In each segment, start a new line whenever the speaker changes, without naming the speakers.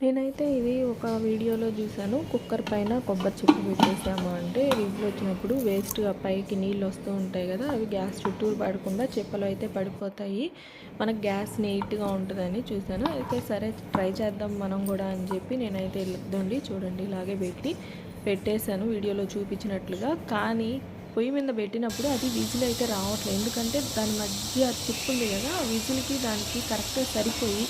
నేనైతే ఇది ఒక వీడియోలో చూసాను. కుక్కర్ పైన కొబ్బరి చిప్ప పెట్టేసాము అంటే విజిల్ వచ్చినప్పుడు వేస్ట్గా పైకి నీళ్ళు వస్తూ ఉంటాయి కదా, అవి గ్యాస్ చుట్టూరు పడకుండా చిప్పలు అయితే పడిపోతాయి, మనకు గ్యాస్ నీట్గా ఉంటుందని చూసాను. అయితే సరే ట్రై చేద్దాం మనం కూడా అని చెప్పి నేనైతే ఇద్దండి చూడండి ఇలాగే పెట్టేశాను వీడియోలో చూపించినట్లుగా. కానీ పొయ్యి మీద పెట్టినప్పుడు అది విజిల్ అయితే రావట్లేదు, ఎందుకంటే దాని మధ్య చిప్పు ఉంది కదా, ఆ విజిల్కి దానికి కరెక్ట్గా సరిపోయి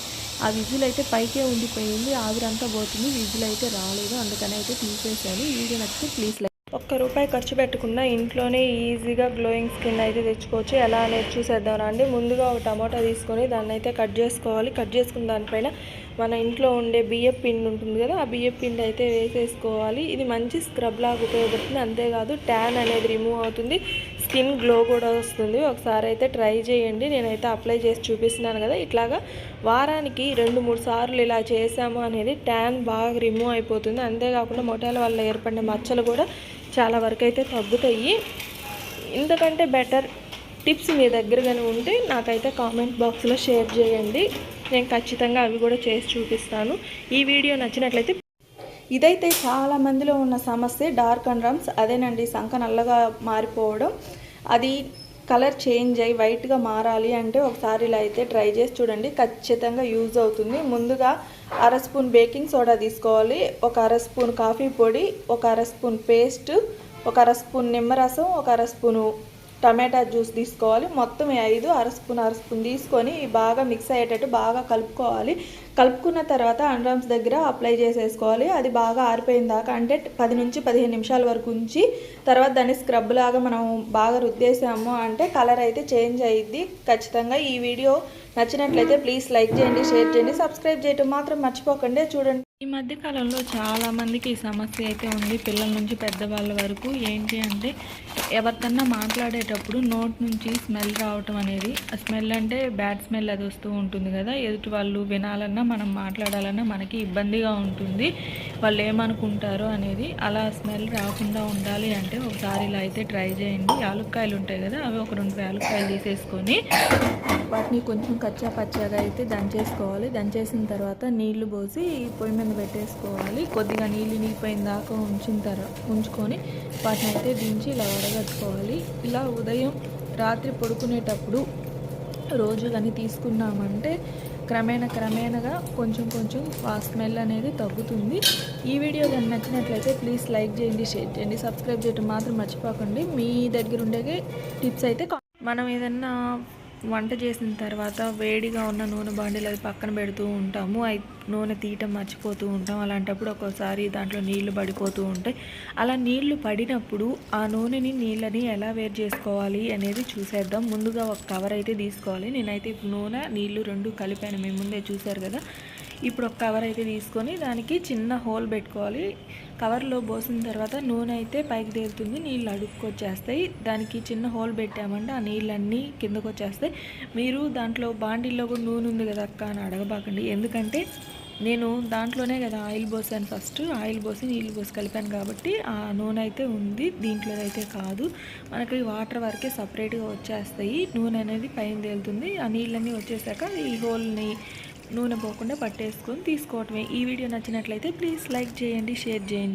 ఆ విజిల్ అయితే పైకే ఉండిపోయింది, ఆవిరంతా పోతుంది, విజిల్ అయితే రాలేదు. అందుకని అయితే తీసేసాను. ఈ వీడియో నచ్చితే ప్లీజ్ లైక్. ₹1 ఖర్చు పెట్టకుండా ఇంట్లోనే ఈజీగా గ్లోయింగ్ స్కిన్ అయితే తెచ్చుకోవచ్చు. ఎలా అనేది చూసేద్దాం రండి. ముందుగా ఒక టమాటా తీసుకొని దాన్ని అయితే కట్ చేసుకోవాలి. కట్ చేసుకున్న దానిపైన మన ఇంట్లో ఉండే బియ్యం పిండి ఉంటుంది కదా, ఆ బియ్యం పిండి అయితే వేసేసుకోవాలి. ఇది మంచి స్క్రబ్ లాగా ఉపయోగపడుతుంది. అంతేకాదు ట్యాన్ అనేది రిమూవ్ అవుతుంది, స్కిన్ గ్లో కూడా వస్తుంది. ఒకసారి అయితే ట్రై చేయండి. నేనైతే అప్లై చేసి చూపిస్తున్నాను కదా, ఇట్లాగా వారానికి 2-3 సార్లు ఇలా చేసాము అనేది ట్యాన్ బాగా రిమూవ్ అయిపోతుంది. అంతేకాకుండా మొటిమల వల్ల ఏర్పడిన మచ్చలు కూడా చాలా వరకు అయితే తగ్గుతాయి. ఇంతకంటే బెటర్ టిప్స్ మీ దగ్గరగానే ఉంటే నాకైతే కామెంట్ బాక్స్లో షేర్ చేయండి, నేను ఖచ్చితంగా అవి కూడా చేసి చూపిస్తాను. ఈ వీడియో నచ్చినట్లయితే. ఇదైతే చాలా మందిలో ఉన్న సమస్య డార్క్ అండ్ రమ్స్, అదేనండి సంఖ నల్లగా మారిపోవడం. అది కలర్ చేంజ్ అయ్యి వైట్గా మారాలి అంటే ఒకసారి ఇలా అయితే ట్రై చేసి చూడండి, ఖచ్చితంగా యూజ్ అవుతుంది. ముందుగా 1/2 స్పూన్ బేకింగ్ సోడా తీసుకోవాలి, ఒక 1/2 స్పూన్ కాఫీ పొడి, ఒక 1/2 స్పూన్ పేస్ట్, ఒక 1/2 స్పూన్ నిమ్మరసం, ఒక 1/2 స్పూను టమాటా జ్యూస్ తీసుకోవాలి. మొత్తం 5 1/2 స్పూన్ తీసుకొని బాగా మిక్స్ అయ్యేటట్టు బాగా కలుపుకోవాలి. కలుపుకున్న తర్వాత అండర్ఆర్మ్స్ దగ్గర అప్లై చేసేసుకోవాలి. అది బాగా ఆరిపోయిన దాకా, అంటే 10 నుంచి 15 నిమిషాల వరకు ఉంచి తర్వాత దాన్ని స్క్రబ్ లాగా మనం బాగా రుద్దేసాము అంటే కలర్ అయితే చేంజ్ అయ్యిద్ది. ఖచ్చితంగా ఈ వీడియో నచ్చినట్లయితే ప్లీజ్ లైక్ చేయండి, షేర్ చేయండి, సబ్స్క్రైబ్ చేయడం మాత్రం మర్చిపోకండి. చూడండి, ఈ మధ్య కాలంలో చాలామందికి ఈ సమస్య అయితే ఉంది, పిల్లల నుంచి పెద్దవాళ్ళ వరకు. ఏంటి అంటే ఎవరికన్నా మాట్లాడేటప్పుడు నోట్ నుంచి స్మెల్ రావటం అనేది, ఆ స్మెల్ అంటే బ్యాడ్ స్మెల్ అది వస్తూ ఉంటుంది కదా, ఎదుటి వాళ్ళు వినాలన్నా మనం మాట్లాడాలన్నా మనకి ఇబ్బందిగా ఉంటుంది, వాళ్ళు ఏమనుకుంటారో అనేది. అలా స్మెల్ రాకుండా ఉండాలి అంటే ఒకసారి ఇలా అయితే ట్రై చేయండి. యాలుక్కాయలు ఉంటాయి కదా, అవి ఒక 2 యాలుక్కాయలు తీసేసుకొని వాటిని కొంచెం కచ్చా పచ్చాగా అయితే దంచేసుకోవాలి. దంచేసిన తర్వాత నీళ్లు పోసి పొయ్యి మీద పెట్టేసుకోవాలి. కొద్దిగా నీళ్ళిపోయిన దాకా ఉంచుకొని వాటిని అయితే దించి ఇలా వడగట్టుకోవాలి. ఇలా ఉదయం రాత్రి పడుకునేటప్పుడు రోజు కానీ తీసుకున్నామంటే క్రమేణగా కొంచెం ఆ స్మెల్ అనేది తగ్గుతుంది. ఈ వీడియో కానీ నచ్చినట్లయితే ప్లీజ్ లైక్ చేయండి, షేర్ చేయండి, సబ్స్క్రైబ్ చేయడం మాత్రం మర్చిపోకండి. మీ దగ్గర ఉండే టిప్స్ అయితే మనం ఏదన్నా వంట చేసిన తర్వాత వేడిగా ఉన్న నూనె బాండీలు అది పక్కన పెడుతూ ఉంటాము, నూనె తీయటం మర్చిపోతూ ఉంటాం. అలాంటప్పుడు ఒక్కోసారి దాంట్లో నీళ్లు పడిపోతూ ఉంటాయి. అలా నీళ్లు పడినప్పుడు ఆ నీళ్ళని ఎలా వేరు చేసుకోవాలి అనేది చూసేద్దాం. ముందుగా ఒక కవర్ అయితే తీసుకోవాలి. నేనైతే ఇప్పుడు నూనె నీళ్లు 2 కలిపాను, మీ ముందే చూసారు కదా. ఇప్పుడు ఒక కవర్ అయితే తీసుకొని దానికి చిన్న హోల్ పెట్టుకోవాలి. కవర్లో పోసిన తర్వాత నూనె అయితే పైకి తేలుతుంది, నీళ్ళు అడుక్కొచ్చేస్తాయి. దానికి చిన్న హోల్ పెట్టామంటే ఆ నీళ్ళన్నీ కిందకు వచ్చేస్తాయి. మీరు దాంట్లో బాండీల్లో కూడా నూనె ఉంది కదా అక్క అని అడగబాకండి, ఎందుకంటే నేను దాంట్లోనే కదా ఆయిల్ పోసాను, ఫస్ట్ ఆయిల్ పోసి నీళ్ళు పోసి కలిపాను కాబట్టి ఆ నూనె అయితే ఉంది, దీంట్లో అయితే కాదు. మనకి వాటర్ వరకే సపరేట్గా వచ్చేస్తాయి, నూనె అనేది పైన తేలుతుంది. ఆ నీళ్ళన్నీ వచ్చేసాక ఈ హోల్ని నూనె పోకుండా పట్టేసుకొని తీసుకోవటమే. ఈ వీడియో నచ్చినట్లయితే ప్లీజ్ లైక్ చేయండి, షేర్ చేయండి.